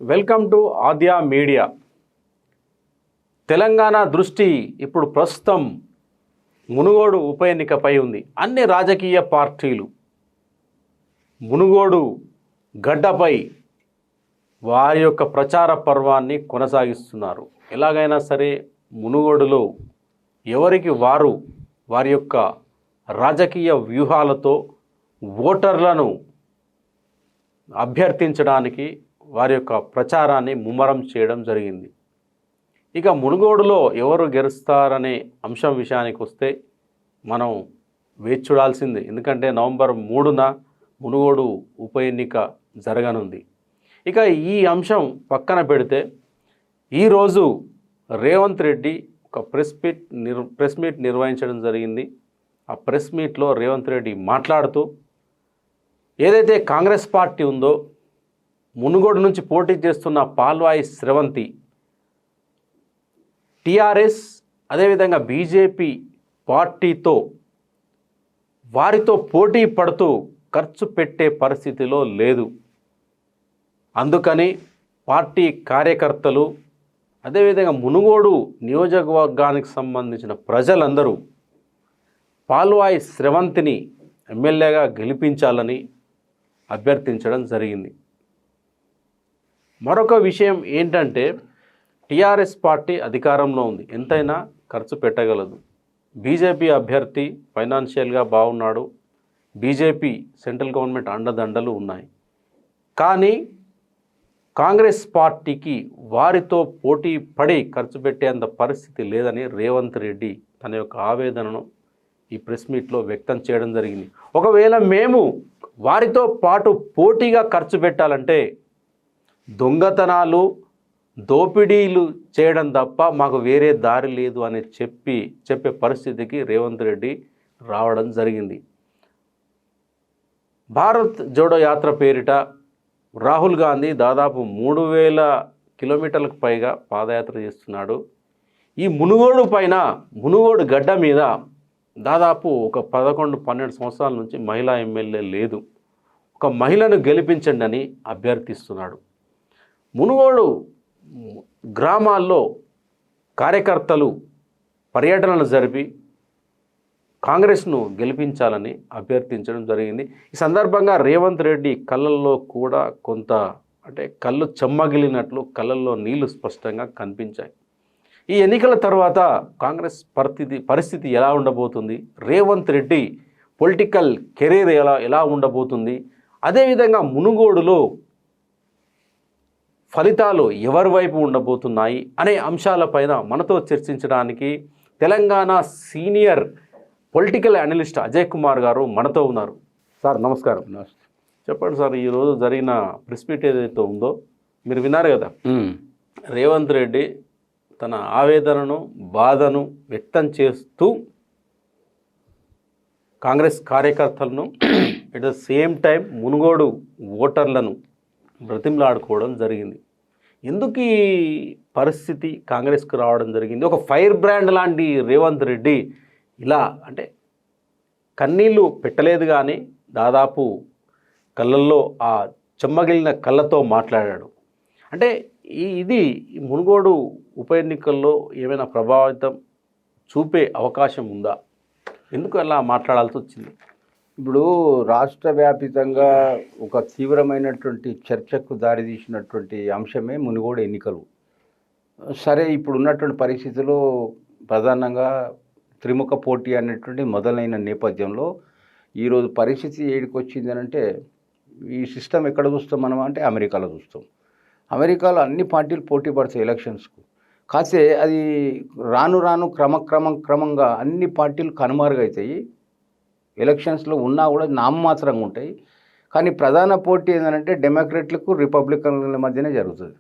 Welcome to Aadya media. Telangana దృష్టి ఇప్పుడు ప్రస్తుతం మునుగోడు ఉప ఎన్నికపై ఉంది. అన్ని రాజకీయ పార్టీలు మునుగోడు గడ్డపై వారి యొక్క ప్రచార పర్వాన్ని కొనసాగిస్తున్నారు. ఎలాగైనా సరే మునుగోడులో ఎవరికి వారి యొక్క రాజకీయ వ్యూహాలతో ఓటర్లను అభ్యర్థించడానికి వారి యొక్క ప్రచారాన్ని ముమ్మరం చేయడం జరిగింది. ఇక మునుగోడులో ఎవరు గెలుస్తారనే అంశం విషయానికి వస్తే మనం వేచి చూడాల్సిందే. ఎందుకంటే నవంబర్ 3న మునుగోడు ఉప ఎన్నిక జరగనుంది. ఇక ఈ అంశం పక్కన పెడితే ఈరోజు రేవంత్ రెడ్డి ఒక ప్రెస్ మీట్ నిర్వహించడం జరిగింది. ఆ ప్రెస్ మీట్లో రేవంత్ రెడ్డి మాట్లాడుతూ ఏదైతే కాంగ్రెస్ పార్టీ ఉందో మునుగోడు నుంచి పోటీ చేస్తున్న పాల్వాయి శ్రవంతి, టీఆర్ఎస్ అదేవిధంగా బీజేపీ వారితో పోటీ పడుతూ ఖర్చు పెట్టే పరిస్థితిలో లేదు. అందుకని పార్టీ కార్యకర్తలు అదేవిధంగా మునుగోడు నియోజకవర్గానికి సంబంధించిన ప్రజలందరూ పాల్వాయి శ్రవంతిని ఎమ్మెల్యేగా గెలిపించాలని అభ్యర్థించడం జరిగింది. మరొక విషయం ఏంటంటే టీఆర్ఎస్ పార్టీ అధికారంలో ఉంది, ఎంతైనా ఖర్చు పెట్టగలదు. బీజేపీ అభ్యర్థి ఫైనాన్షియల్గా బాగున్నాడు, బీజేపీ సెంట్రల్ గవర్నమెంట్ అండదండలు ఉన్నాయి. కానీ కాంగ్రెస్ పార్టీకి వారితో పోటీ పడి ఖర్చు పెట్టేంత పరిస్థితి లేదని రేవంత్ రెడ్డి తన యొక్క ఆవేదనను ఈ ప్రెస్ మీట్లో వ్యక్తం చేయడం జరిగింది. ఒకవేళ మేము వారితో పాటు పోటీగా ఖర్చు పెట్టాలంటే దొంగతనాలు, దోపిడీలు చేయడం తప్ప మాకు వేరే దారి లేదు అని చెప్పే పరిస్థితికి రేవంత్ రెడ్డి రావడం జరిగింది. భారత్ జోడో యాత్ర పేరిట రాహుల్ గాంధీ దాదాపు 3000 కిలోమీటర్లకు పైగా పాదయాత్ర చేస్తున్నాడు. ఈ మునుగోడు గడ్డ మీద దాదాపు ఒక 11-12 సంవత్సరాల నుంచి మహిళా ఎమ్మెల్యే లేదు. ఒక మహిళను గెలిపించండి అని అభ్యర్థిస్తున్నాడు. మునుగోడు గ్రామాల్లో కార్యకర్తలు పర్యటనలు జరిపి కాంగ్రెస్ను గెలిపించాలని అభ్యర్థించడం జరిగింది. ఈ సందర్భంగా రేవంత్ రెడ్డి కళ్ళల్లో కూడా కొంత కళ్ళు చెమ్మగిలినట్లు కళ్ళల్లో నీళ్లు స్పష్టంగా కనిపించాయి. ఈ ఎన్నికల తర్వాత కాంగ్రెస్ పరిస్థితి ఎలా ఉండబోతుంది, రేవంత్ రెడ్డి పొలిటికల్ కెరీర్ ఎలా ఉండబోతుంది, అదేవిధంగా మునుగోడులో ఫలితాలు ఎవరి వైపు ఉండబోతున్నాయి అనే అంశాలపైన మనతో చర్చించడానికి Telangana senior political analyst Ajay Kumar గారు మనతో ఉన్నారు. సార్ నమస్కారం. చెప్పండి సార్, ఈరోజు జరిగిన ప్రెస్ మీట్ ఏదైతే ఉందో మీరు విన్నారు కదా. రేవంత్ రెడ్డి తన ఆవేదనను, బాధను వ్యక్తం చేస్తూ కాంగ్రెస్ కార్యకర్తలను at the same time Munugode ఓటర్లను బ్రతిమలాడుకోవడం జరిగింది. ఎందుకు ఈ పరిస్థితి కాంగ్రెస్కు రావడం జరిగింది? ఒక ఫైర్ బ్రాండ్ లాంటి రేవంత్ రెడ్డి ఇలా కన్నీళ్ళు పెట్టలేదు, కానీ దాదాపు కళ్ళల్లో ఆ చెమ్మగిలిన కళ్ళతో మాట్లాడాడు. ఇది మునుగోడు ఉప ఎన్నికల్లో ఏమైనా ప్రభావితం చూపే అవకాశం ఉందా? ఎందుకు అలా మాట్లాడాల్సి వచ్చింది? ఇప్పుడు రాష్ట్ర వ్యాపితంగా ఒక తీవ్రమైనటువంటి చర్చకు దారితీసినటువంటి అంశమే మునుగోడు ఎన్నికలు. సరే, ఇప్పుడు ఉన్నటువంటి పరిస్థితుల్లో ప్రధానంగా త్రిముఖ పోటీ అనేటువంటి మొదలైన నేపథ్యంలో ఈరోజు పరిస్థితి ఏడికి వచ్చింది అంటే, ఈ సిస్టమ్ ఎక్కడ చూస్తాం మనం అంటే అమెరికాలో చూస్తాం. అమెరికాలో అన్ని పార్టీలు పోటీ పడతాయి ఎలక్షన్స్కు. కాసే అది రాను క్రమంగా అన్ని పార్టీలు కనుమరుగవుతాయి. ఎలక్షన్స్లో ఉన్నా కూడా నామమాత్రంగా ఉంటాయి. కానీ ప్రధాన పోటీ ఏంటంటే డెమోక్రాట్లకు రిపబ్లికన్ల మధ్యనే జరుగుతుంది.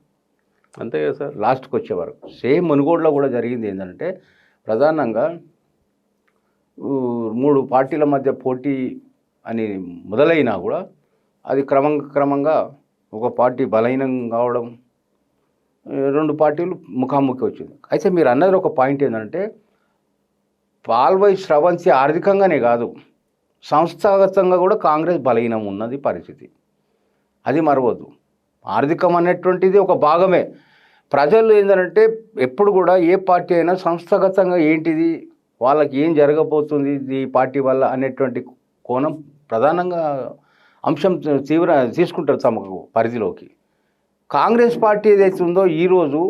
అంతే కదా సార్. లాస్ట్కి వచ్చే వరకు సేమ్ మునుగోడులో కూడా జరిగింది ఏంటంటే, ప్రధానంగా 3 పార్టీల మధ్య పోటీ అని మొదలైనా కూడా అది క్రమంగా ఒక పార్టీ బలహీనం కావడం, 2 పార్టీలు ముఖాముఖి వచ్చింది. అయితే మీరు అన్నది ఒక పాయింట్ ఏంటంటే, పాల్వాయి శ్రవంతి ఆర్థికంగానే కాదు, సంస్థాగతంగా కూడా కాంగ్రెస్ బలహీనం ఉన్నది పరిస్థితి. అది మరవద్దు. ఆర్థికం అనేటువంటిది ఒక భాగమే. ప్రజలు ఏంటంటే ఎప్పుడు కూడా ఏ పార్టీ అయినా సంస్థాగతంగా ఏంటిది, వాళ్ళకి ఏం జరగబోతుంది ఈ పార్టీ వల్ల అనేటువంటి కోణం ప్రధానంగా అంశం తీసుకుంటారు తమకు పరిధిలోకి. కాంగ్రెస్ పార్టీ ఏదైతే ఉందో ఈరోజు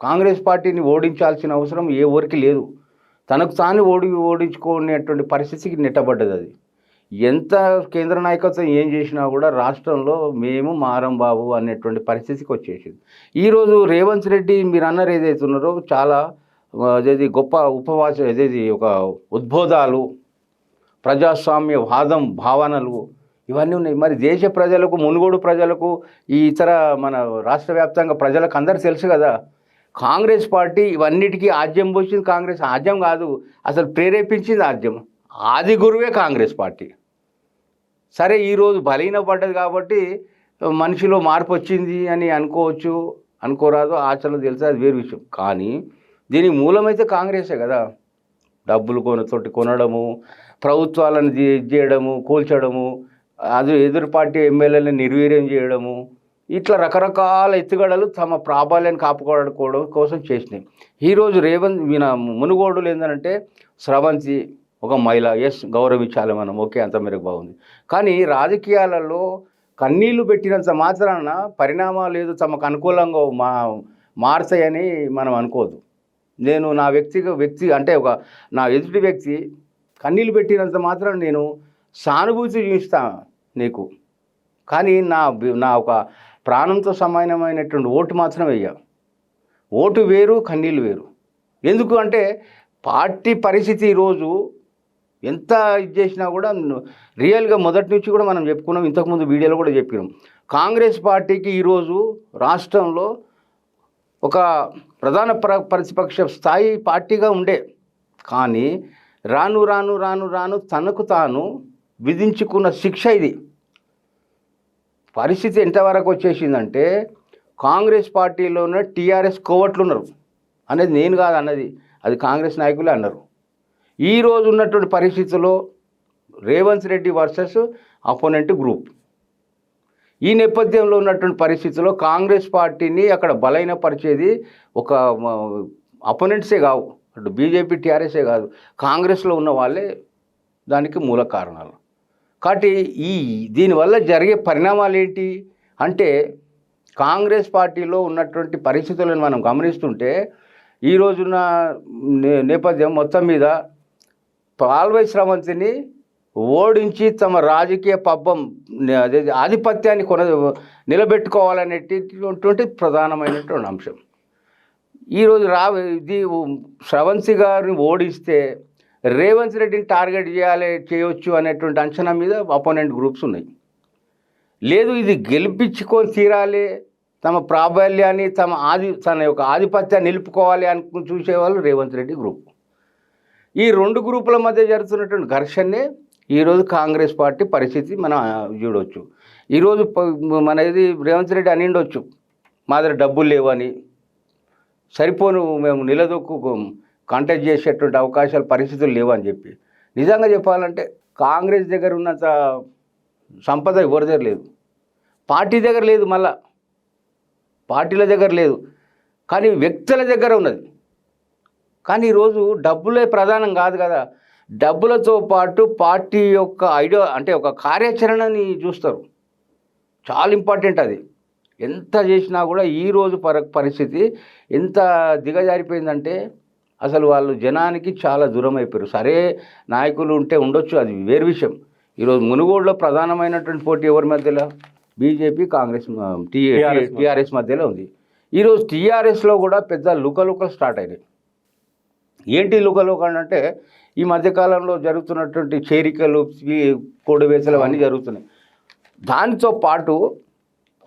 కాంగ్రెస్ పార్టీని ఓడించాల్సిన అవసరం ఏ ఊరికి లేదు. తనకు తాను ఓడించుకునేటువంటి పరిస్థితికి నెట్టబడ్డది అది. ఎంత కేంద్ర నాయకత్వం ఏం చేసినా కూడా రాష్ట్రంలో మేము మారం బాబు అనేటువంటి పరిస్థితికి వచ్చేసింది. ఈరోజు రేవంత్ రెడ్డి మీరు అన్నారు ఏదైతే ఉన్నారో చాలా అదేది గొప్ప ఉపవాసం ఏదేది ఒక ఉద్బోధాలు, ప్రజాస్వామ్య వాదం భావనలు ఇవన్నీ ఉన్నాయి. మరి దేశ ప్రజలకు, మునుగోడు ప్రజలకు, ఈ ఇతర మన రాష్ట్ర వ్యాప్తంగా ప్రజలకు అందరూ తెలుసు కదా, కాంగ్రెస్ పార్టీ ఇవన్నిటికీ ఆద్యం పోసింది. కాంగ్రెస్ ఆద్యం కాదు, అసలు ప్రేరేపించింది ఆద్యం. ఆది గురువే కాంగ్రెస్ పార్టీ. సరే ఈరోజు బలహీనపడ్డది కాబట్టి మనిషిలో మార్పు వచ్చింది అని అనుకోవచ్చు, అనుకోరాదు, ఆచరణ తెలుసు, అది వేరు విషయం. కానీ దీనికి మూలమైతే కాంగ్రెసే కదా. డబ్బులు కొనడము, ప్రభుత్వాలను చేయడము, కూల్చడము, అది ఎదురు పార్టీ ఎమ్మెల్యేలను నిర్వీర్యం చేయడము, ఇట్లా రకరకాల ఎత్తుగడలు తమ ప్రాబల్యాన్ని కాపాడుకోవడం కోసం చేసినాయి. ఈరోజు రేవంత్ మునుగోడులు ఏంటంటే స్రవంతి ఒక మహిళ, ఎస్ గౌరవించాలి మనం, ఓకే, అంత మేరకు బాగుంది. కానీ రాజకీయాలలో కన్నీళ్లు పెట్టినంత మాత్రాన పరిణామాలు ఏదో తమకు అనుకూలంగా మారుతాయని మనం అనుకోవద్దు. నేను నా వ్యక్తి అంటే నా ఎదుటి వ్యక్తి కన్నీళ్లు పెట్టినంత మాత్రం నేను సానుభూతి చూపిస్తాను నీకు, కానీ నా ఒక ప్రాణంతో సమానమైనటువంటి ఓటు మాత్రం వెయ్య. ఓటు వేరు, కన్నీళ్ళు వేరు. ఎందుకు అంటే పార్టీ పరిస్థితి ఈరోజు ఎంత ఇది చేసినా కూడా రియల్గా మొదటి నుంచి కూడా మనం చెప్పుకున్నాం, ఇంతకుముందు వీడియోలో కూడా చెప్పినాం. కాంగ్రెస్ పార్టీకి ఈరోజు రాష్ట్రంలో ఒక ప్రధాన ప్రతిపక్ష స్థాయి పార్టీగా ఉండే, కానీ రాను రాను రాను రాను తనకు తాను విధించుకున్న శిక్ష ఇది. పరిస్థితి ఎంతవరకు వచ్చేసిందంటే కాంగ్రెస్ పార్టీలోనే టీఆర్ఎస్ కోవట్లు ఉన్నారు అనేది నేను కాదు అన్నది, అది కాంగ్రెస్ నాయకులే అన్నారు. ఈరోజు ఉన్నటువంటి పరిస్థితుల్లో Revanth Reddy versus opponent group. ఈ నేపథ్యంలో ఉన్నటువంటి పరిస్థితుల్లో కాంగ్రెస్ పార్టీని అక్కడ బలహీనపరిచేది ఒక అపోనెంట్సే కావు, అటు బీజేపీ టీఆర్ఎస్ఏ కాదు, కాంగ్రెస్లో ఉన్న వాళ్ళే దానికి మూల కారణాలు. కాబట్టి దీనివల్ల జరిగే పరిణామాలు ఏంటి అంటే కాంగ్రెస్ పార్టీలో ఉన్నటువంటి పరిస్థితులను మనం గమనిస్తుంటే ఈరోజున్న నేపథ్యం మొత్తం మీద పాల్వై స్రవంతిని ఓడించి తమ రాజకీయ పబ్బం అదే ఆధిపత్యాన్ని నిలబెట్టుకోవాలనేటటువంటి ప్రధానమైనటువంటి అంశం. ఈరోజు స్రవంతి గారిని ఓడిస్తే రేవంత్ రెడ్డిని టార్గెట్ చేయొచ్చు అనేటువంటి అంచనా మీద అపోనెంట్ గ్రూప్స్ ఉన్నాయి. లేదు ఇది గెలిపించుకొని తీరాలి, తమ ప్రాబల్యాన్ని తన యొక్క ఆధిపత్యాన్ని నిలుపుకోవాలి అనుకుని చూసేవాళ్ళు రేవంత్ రెడ్డి గ్రూప్. ఈ రెండు గ్రూపుల మధ్య జరుగుతున్నటువంటి ఘర్షణే ఈరోజు కాంగ్రెస్ పార్టీ పరిస్థితి మనం చూడవచ్చు. ఈరోజు మనది రేవంత్ రెడ్డి అనిండొచ్చు, మా దగ్గర డబ్బులు లేవని, సరిపోను మేము నిలదొక్కు కాంటాక్ట్ చేసేటువంటి అవకాశాలు పరిస్థితులు లేవని చెప్పి. నిజంగా చెప్పాలంటే కాంగ్రెస్ దగ్గర ఉన్నంత సంపద ఎవరి దగ్గర లేదు, పార్టీ దగ్గర లేదు, మళ్ళా పార్టీల దగ్గర లేదు, కానీ వ్యక్తుల దగ్గర ఉన్నది. కానీ ఈరోజు డబ్బులే ప్రధానం కాదు కదా, డబ్బులతో పాటు పార్టీ యొక్క ఐడియా అంటే ఒక కార్యాచరణని చూస్తారు, చాలా ఇంపార్టెంట్ అది. ఎంత చేసినా కూడా ఈరోజు పరిస్థితి ఎంత దిగజారిపోయిందంటే అసలు వాళ్ళు జనానికి చాలా దూరం అయిపోయారు. సరే నాయకులు ఉంటే ఉండొచ్చు, అది వేరు విషయం. ఈరోజు మునుగోడులో ప్రధానమైనటువంటి పోటీ ఎవరి మధ్యలో? బీజేపీ కాంగ్రెస్ టీఆర్ఎస్ మధ్యలో ఉంది. ఈరోజు టీఆర్ఎస్లో కూడా పెద్ద లుకలుకలు స్టార్ట్ అయినాయి. ఏంటి లుకలుకలు అంటే ఈ మధ్యకాలంలో జరుగుతున్నటువంటి చేరికలు, కోడివేసలు అవన్నీ జరుగుతున్నాయి. దానితో పాటు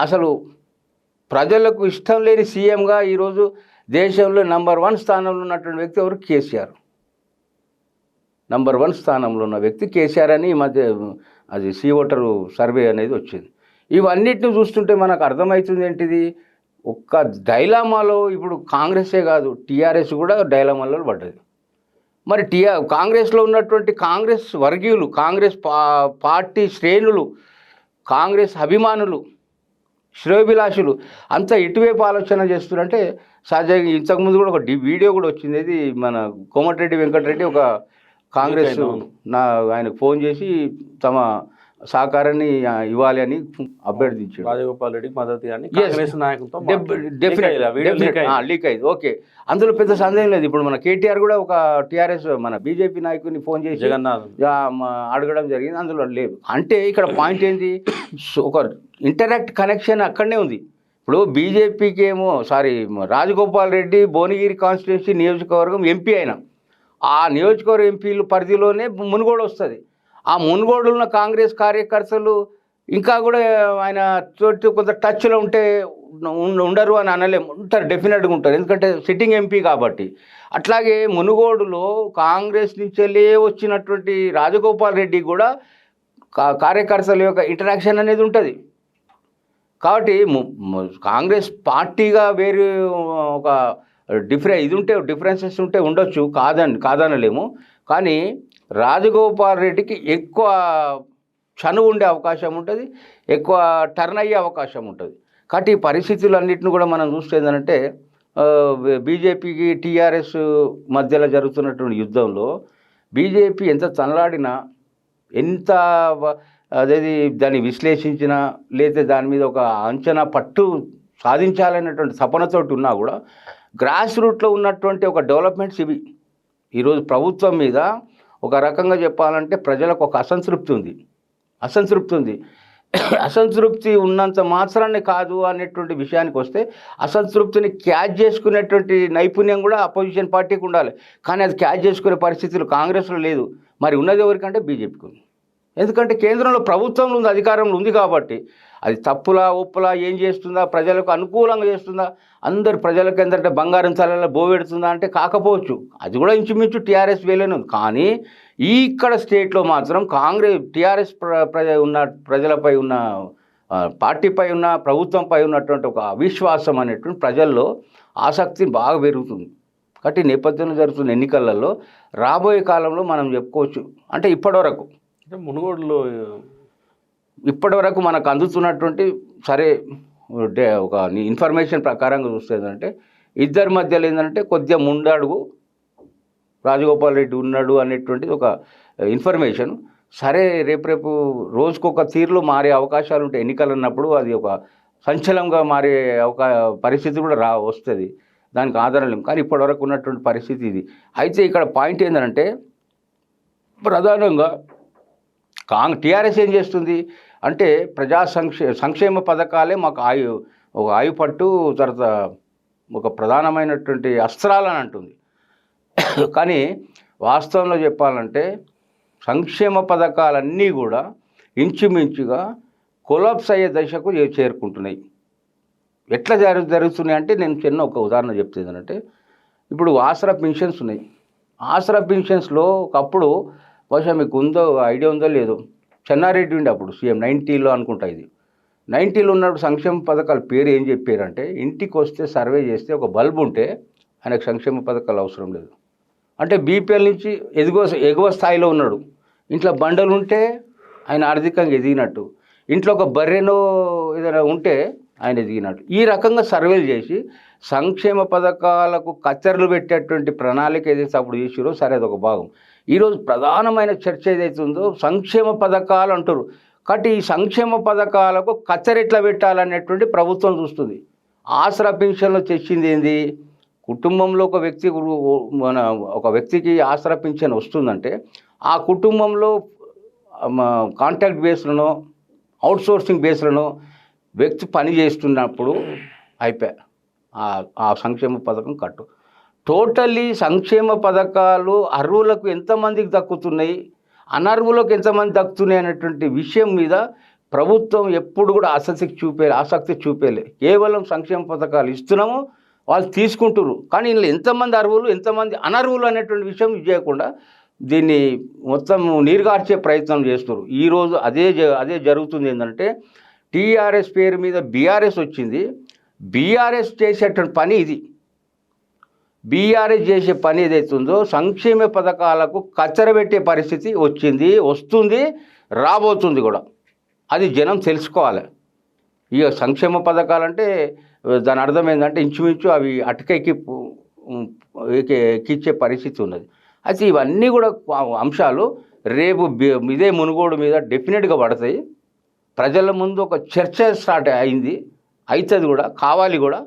అసలు ప్రజలకు ఇష్టం లేని సీఎంగా ఈరోజు దేశంలో నంబర్ 1 స్థానంలో ఉన్నటువంటి వ్యక్తి ఎవరు? కేసీఆర్. నంబర్ 1 స్థానంలో ఉన్న వ్యక్తి కేసీఆర్ అని ఈ మధ్య అది ఓటర్ సర్వే అనేది వచ్చింది. ఇవన్నిటిని చూస్తుంటే మనకు అర్థమవుతుంది ఏంటిది, ఒక్క డైలామాలో ఇప్పుడు కాంగ్రెసే కాదు టీఆర్ఎస్ కూడా డైలామాలో పడ్డది. మరి కాంగ్రెస్లో ఉన్నటువంటి కాంగ్రెస్ వర్గీయులు, కాంగ్రెస్ పార్టీ శ్రేణులు, కాంగ్రెస్ అభిమానులు శ్రేయోభిలాషులు అంతా ఇటువైపు ఆలోచన చేస్తున్నారంటే సహజంగా ఇంతకుముందు కూడా ఒక వీడియో కూడా వచ్చింది. ఇది మన కోమటిరెడ్డి వెంకటరెడ్డి ఒక కాంగ్రెస్ ఆయనకు ఫోన్ చేసి తమ సహకారాన్ని ఇవ్వాలి అని అభ్యర్థించాడు. రాజగోపాల్ రెడ్డికి మద్దతు కానీ లీక్ అయింది. ఓకే, అందులో పెద్ద సందేహం లేదు. ఇప్పుడు మన కేటీఆర్ కూడా ఒక టీఆర్ఎస్ మన బీజేపీ నాయకుడిని ఫోన్ చేసి జగన్నాథ్ అడగడం జరిగింది, అందులో లేదు. అంటే ఇక్కడ పాయింట్ ఏంటి, ఒక ఇంటరాక్ట్ కనెక్షన్ అక్కడనే ఉంది. ఇప్పుడు బీజేపీకి ఏమో రాజగోపాల్ రెడ్డి భువనగిరి కాన్స్టిట్యున్సీ నియోజకవర్గం ఎంపీ అయినా ఆ నియోజకవర్గ ఎంపీలు పరిధిలోనే మునుగోడు వస్తుంది. ఆ మునుగోడులో ఉన్న కాంగ్రెస్ కార్యకర్తలు ఇంకా కూడా ఆయన తోటి కొంత టచ్లో ఉంటే ఉండరు అని అనలేము, ఉంటారు, డెఫినెట్గా ఉంటారు, ఎందుకంటే సిట్టింగ్ ఎంపీ కాబట్టి. అట్లాగే మునుగోడులో కాంగ్రెస్ నుంచి వచ్చినటువంటి రాజగోపాల్ రెడ్డి కూడా కార్యకర్తల యొక్క ఇంటరాక్షన్ అనేది ఉంటుంది. కాబట్టి కాంగ్రెస్ పార్టీగా వేరే ఒక డిఫరెన్సెస్ ఉంటే ఉండొచ్చు, కాదనలేము. కానీ రాజగోపాల్ రెడ్డికి ఎక్కువ చనువు ఉండే అవకాశం ఉంటుంది, ఎక్కువ టర్న్ అయ్యే అవకాశం ఉంటుంది. కాబట్టి ఈ పరిస్థితులన్నింటిని కూడా మనం చూస్తే ఏంటంటే బీజేపీకి టీఆర్ఎస్ మధ్యలో జరుగుతున్నటువంటి యుద్ధంలో బీజేపీ ఎంత తనలాడినా, ఎంత అదేది దాన్ని విశ్లేషించినా, లేదా దాని మీద ఒక అంచనా పట్టు సాధించాలనేటువంటి తపనతోటి ఉన్నా కూడా గ్రాస్ రూట్లో ఉన్నటువంటి ఒక డెవలప్మెంట్స్ ఇవి. ఈరోజు ప్రభుత్వం మీద ఒక రకంగా చెప్పాలంటే ప్రజలకు ఒక అసంతృప్తి ఉంది. అసంతృప్తి ఉన్నంత మాత్రాన్ని కాదు అనేటువంటి విషయానికి వస్తే అసంతృప్తిని క్యాచ్ చేసుకునేటువంటి నైపుణ్యం కూడా అపోజిషన్ పార్టీకి ఉండాలి. కానీ అది క్యాచ్ చేసుకునే పరిస్థితులు కాంగ్రెస్లో లేదు. మరి ఉన్నది ఎవరికంటే బీజేపీకి ఉంది. ఎందుకంటే కేంద్రంలో ప్రభుత్వంలో ఉంది, అధికారంలో ఉంది కాబట్టి అది తప్పులా ఒప్పులా ఏం చేస్తుందా, ప్రజలకు అనుకూలంగా చేస్తుందా, అందరు ప్రజలకు ఏంటంటే బంగారం తలలో బోవెడుతుందా అంటే కాకపోవచ్చు, అది కూడా ఇంచుమించు టీఆర్ఎస్ వేలేనే ఉంది. కానీ ఇక్కడ స్టేట్లో మాత్రం టీఆర్ఎస్ ప్రజలపై ఉన్న పార్టీపై ఉన్న ప్రభుత్వంపై ఉన్నటువంటి ఒక అవిశ్వాసం అనేటువంటి ప్రజల్లో ఆసక్తిని బాగా పెరుగుతుంది. కాబట్టి నేపథ్యంలో జరుగుతున్న ఎన్నికలలో రాబోయే కాలంలో మనం చెప్పుకోవచ్చు అంటే మునుగోడులో ఇప్పటివరకు మనకు అందుతున్నటువంటి ఒక ఇన్ఫర్మేషన్ ప్రకారంగా చూస్తే ఏంటంటే ఇద్దరి మధ్యలో ఏంటంటే కొద్దిగా ముందడుగు రాజగోపాల్ రెడ్డి ఉన్నాడు అనేటువంటిది ఒక ఇన్ఫర్మేషన్. రేపు రోజుకొక తీరులో మారే అవకాశాలు ఉంటాయి. ఎన్నికలు ఉన్నప్పుడు అది ఒక సంచలనంగా మారే పరిస్థితి కూడా వస్తుంది, దానికి ఆధారం లేము. కానీ ఇప్పటివరకు ఉన్నటువంటి పరిస్థితి ఇది. అయితే ఇక్కడ పాయింట్ ఏంటంటే ప్రధానంగా టీఆర్ఎస్ ఏం చేస్తుంది అంటే ప్రజా సంక్షేమ పథకాలే మాకు ఒక ఆయుపట్టు, తర్వాత ఒక ప్రధానమైనటువంటి అస్త్రాలని అంటుంది. కానీ వాస్తవంలో చెప్పాలంటే సంక్షేమ పథకాలన్నీ కూడా ఇంచుమించుగా కొలాప్స్ అయ్యే దశకు చేరుకుంటున్నాయి. ఎట్లా జరుగుతున్నాయి అంటే నేను చిన్న ఒక ఉదాహరణ చెప్తుందంటే ఇప్పుడు ఆసరా పెన్షన్స్ ఉన్నాయి. ఆసరా పెన్షన్స్లో ఒకప్పుడు బహుశా మీకు ఐడియా ఉందో లేదో, చెన్నారెడ్డి ఉండే అప్పుడు సీఎం 90లో అనుకుంటా, ఇది 90లో ఉన్నప్పుడు సంక్షేమ పథకాల పేరు ఏం చెప్పారంటే ఇంటికి వస్తే సర్వే చేస్తే ఒక బల్బ్ ఉంటే ఆయనకు సంక్షేమ పథకాలు అవసరం లేదు. అంటే బీపీఎల్ నుంచి ఎగువ స్థాయిలో ఉన్నాడు, ఇంట్లో బండలు ఉంటే ఆయన ఆర్థికంగా ఎదిగినట్టు, ఇంట్లో ఒక బర్రెనో ఏదైనా ఉంటే ఆయన ఎదిగినట్టు. ఈ రకంగా సర్వేలు చేసి సంక్షేమ పథకాలకు కత్తెరలు పెట్టేటువంటి ప్రణాళిక ఏదైతే అప్పుడు చేసిరో అదొక భాగం. ఈరోజు ప్రధానమైన చర్చ ఏదైతుందో సంక్షేమ పథకాలు అంటారు. కాబట్టి ఈ సంక్షేమ పథకాలకు కత్తెర ఎట్లా పెట్టాలనేటువంటి ప్రభుత్వం చూస్తుంది. ఆసరా పెన్షన్లో తెచ్చింది ఏంది, కుటుంబంలో ఒక వ్యక్తికి ఆసరా పెన్షన్ వస్తుందంటే ఆ కుటుంబంలో కాంట్రాక్ట్ బేస్లను అవుట్సోర్సింగ్ బేస్లను వ్యక్తి పని చేస్తున్నప్పుడు అయిపోయా ఆ సంక్షేమ పథకం కట్టు. టోటల్లీ సంక్షేమ పథకాలు అర్హులకు ఎంతమందికి దక్కుతున్నాయి, అనర్హులకు ఎంతమంది దక్కుతున్నాయి అనేటువంటి విషయం మీద ప్రభుత్వం ఎప్పుడు కూడా ఆసక్తి చూపేలే. కేవలం సంక్షేమ పథకాలు ఇస్తున్నాము, వాళ్ళు తీసుకుంటున్నారు, కానీ ఇందులో ఎంతమంది అర్హులు ఎంతమంది అనర్హులు అనేటువంటి విషయం చేయకుండా దీన్ని మొత్తం నీరుగార్చే ప్రయత్నం చేస్తున్నారు. ఈరోజు అదే జరుగుతుంది. ఏంటంటే టీఆర్ఎస్ పేరు మీద బీఆర్ఎస్ వచ్చింది. బీఆర్ఎస్ చేసేటువంటి పని ఇది. బీఆర్ఎస్ చేసే పని ఏదైతుందో సంక్షేమ పథకాలకు కచ్చరబెట్టే పరిస్థితి వస్తుంది, రాబోతుంది కూడా. అది జనం తెలుసుకోవాలి. ఇక సంక్షేమ పథకాలంటే దాని అర్థం ఏంటంటే ఇంచుమించు అవి ఎక్కిచ్చే పరిస్థితి ఉన్నది. అయితే ఇవన్నీ కూడా అంశాలు రేపు ఇదే మునుగోడు మీద డెఫినెట్గా పడతాయి. ప్రజల ముందు ఒక చర్చ స్టార్ట్ అయింది, అవుతుంది కూడా, కావాలి కూడా.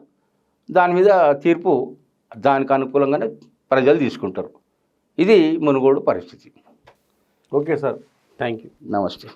దాని మీద తీర్పు దానికి అనుకూలంగానే ప్రజలు తీసుకుంటారు. ఇది మునుగోడు పరిస్థితి. Okay sir, thank you. నమస్తే.